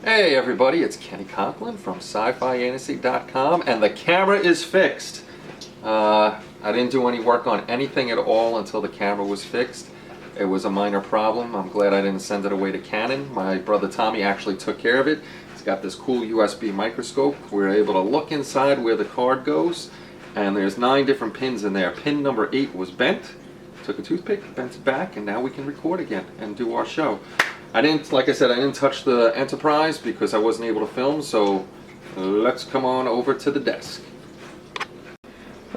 Hey everybody, it's Kenny Conklin from sci-fi-fantasy.com, and the camera is fixed. I didn't do any work on anything at all until the camera was fixed. It was a minor problem. I'm glad I didn't send it away to Canon. My brother Tommy actually took care of it. He's got this cool USB microscope. We're able to look inside where the card goes, and there's 9 different pins in there. Pin number 8 was bent. Took a toothpick, bent it back, and now we can record again and do our show. Like I said, I didn't touch the Enterprise because I wasn't able to film, so let's come on over to the desk.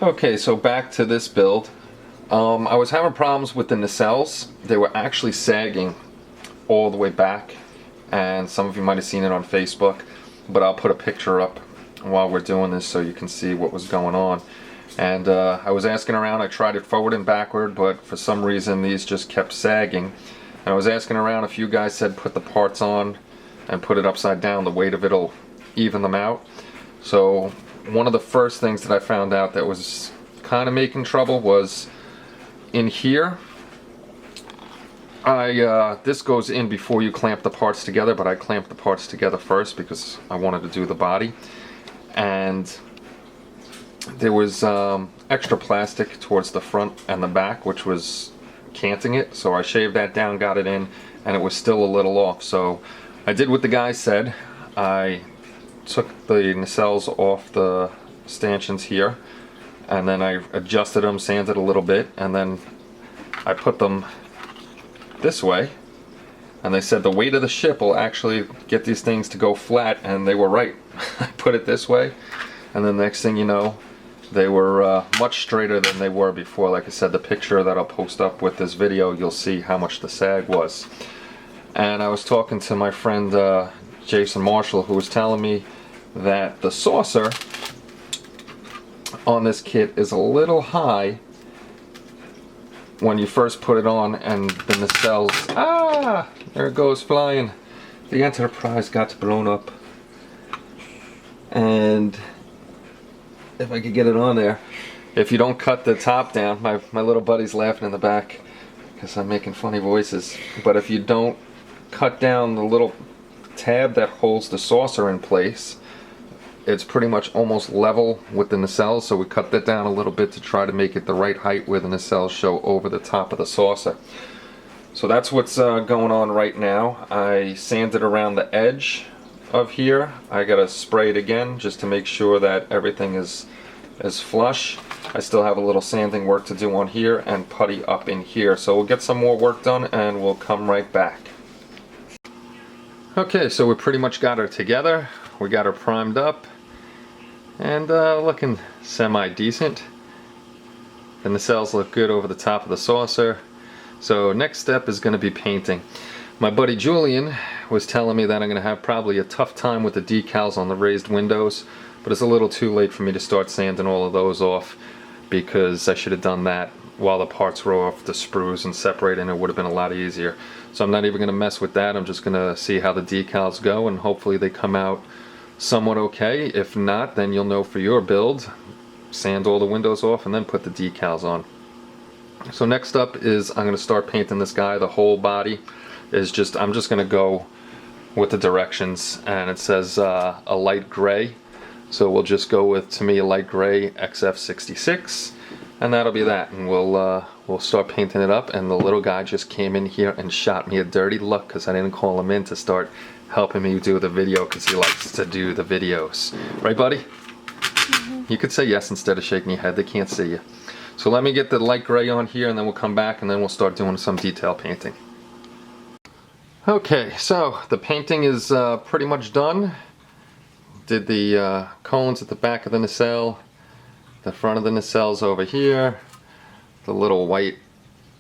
Okay, so back to this build. I was having problems with the nacelles. They were actually sagging all the way back, and some of you might have seen it on Facebook, but I'll put a picture up while we're doing this so you can see what was going on. And I was asking around. I tried it forward and backward, but for some reason these just kept sagging. I was asking around, a few guys said put the parts on and put it upside down. The weight of it'll even them out. So one of the first things that I found out that was kind of making trouble was in here. This goes in before you clamp the parts together, but I clamped the parts together first because I wanted to do the body. And there was extra plastic towards the front and the back, which was canting it, so I shaved that down, got it in, and it was still a little off. So I did what the guy said. I took the nacelles off the stanchions here, and then I adjusted them, sanded a little bit, and then I put them this way, and they said the weight of the ship will actually get these things to go flat, and they were right. I put it this way, and the next thing you know, they were much straighter than they were before. Like I said, the picture that I'll post up with this video, you'll see how much the sag was. And I was talking to my friend Jason Marshall, who was telling me that the saucer on this kit is a little high when you first put it on, and the nacelles, there it goes flying. The Enterprise got blown up. And if I could get it on there, if you don't cut the top down, my little buddy's laughing in the back because I'm making funny voices, but if you don't cut down the little tab that holds the saucer in place, it's pretty much almost level with the nacelles, so we cut that down a little bit to try to make it the right height where the nacelles show over the top of the saucer. So that's what's going on right now. I sanded around the edge of here. I gotta spray it again just to make sure that everything is flush. I still have a little sanding work to do on here and putty up in here. So we'll get some more work done and we'll come right back. Okay, so we pretty much got her together. We got her primed up and looking semi-decent. The nacelles look good over the top of the saucer. So next step is going to be painting. My buddy Julian was telling me that I'm going to have probably a tough time with the decals on the raised windows, but it's a little too late for me to start sanding all of those off because I should have done that while the parts were off the sprues and separating. It would have been a lot easier. So I'm not even going to mess with that. I'm just going to see how the decals go, and hopefully they come out somewhat okay. If not, then you'll know for your build, sand all the windows off and then put the decals on. So next up is I'm going to start painting this guy. The whole body is just, I'm just going to go with the directions, and it says a light gray, so we'll just go with, to me, a light gray XF66, and that'll be that. And we'll start painting it up. And the little guy just came in here and shot me a dirty look because I didn't call him in to start helping me do the video, because he likes to do the videos, right buddy? Mm-hmm. You could say yes instead of shaking your head. They can't see you. So let me get the light gray on here, and then we'll come back and then we'll start doing some detail painting. Okay, so the painting is pretty much done. Did the cones at the back of the nacelle, the front of the nacelles over here, the little white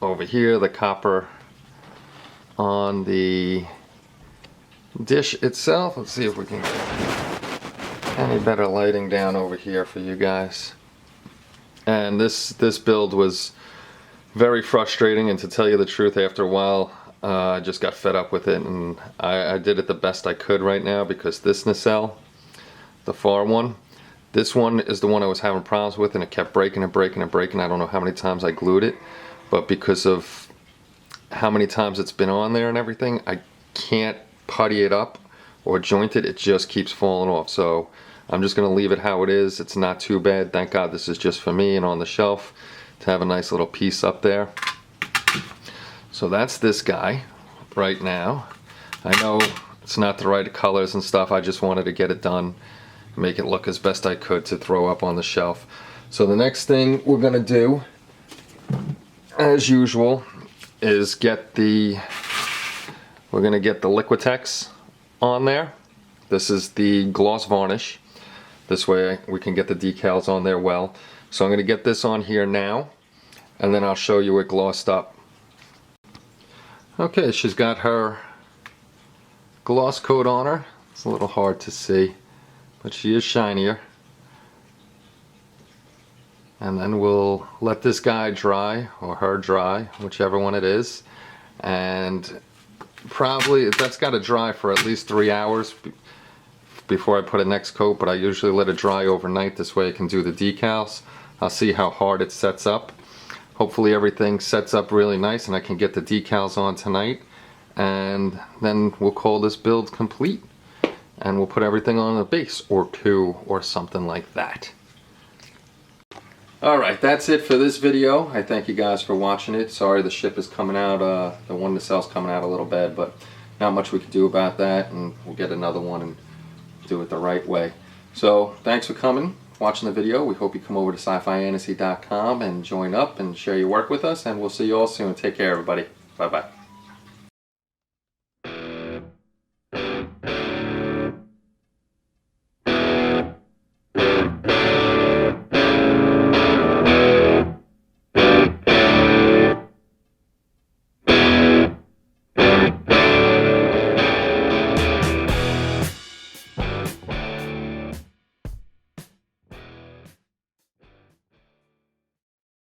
over here, the copper on the dish itself. Let's see if we can get any better lighting down over here for you guys. And this build was very frustrating, and to tell you the truth, after a while I just got fed up with it, and I did it the best I could right now, because this nacelle, the far one, this one is the one I was having problems with, and it kept breaking and breaking and breaking. I don't know how many times I glued it, but because of how many times it's been on there and everything, I can't putty it up or jointed, it just keeps falling off. So I'm just going to leave it how it is. It's not too bad. Thank God this is just for me and on the shelf to have a nice little piece up there. So that's this guy right now. I know it's not the right colors and stuff. I just wanted to get it done, make it look as best I could to throw up on the shelf. So the next thing we're going to do, as usual, is we're going to get the Liquitex on there. This is the gloss varnish. This way we can get the decals on there well. So I'm going to get this on here now, and then I'll show you it glossed up. Okay, she's got her gloss coat on her. It's a little hard to see, but she is shinier. And then we'll let this guy dry, or her dry, whichever one it is. And probably that's got to dry for at least 3 hours before I put a next coat, but I usually let it dry overnight. This way I can do the decals. I'll see how hard it sets up. Hopefully everything sets up really nice and I can get the decals on tonight. And then we'll call this build complete. And we'll put everything on a base or two or something like that. Alright, that's it for this video. I thank you guys for watching it. Sorry the ship is coming out, the one nacelle's coming out a little bad, but not much we can do about that, and we'll get another one and do it the right way. So, thanks for coming, watching the video. We hope you come over to sci-fiantasy.com and join up and share your work with us, and we'll see you all soon. Take care, everybody. Bye-bye.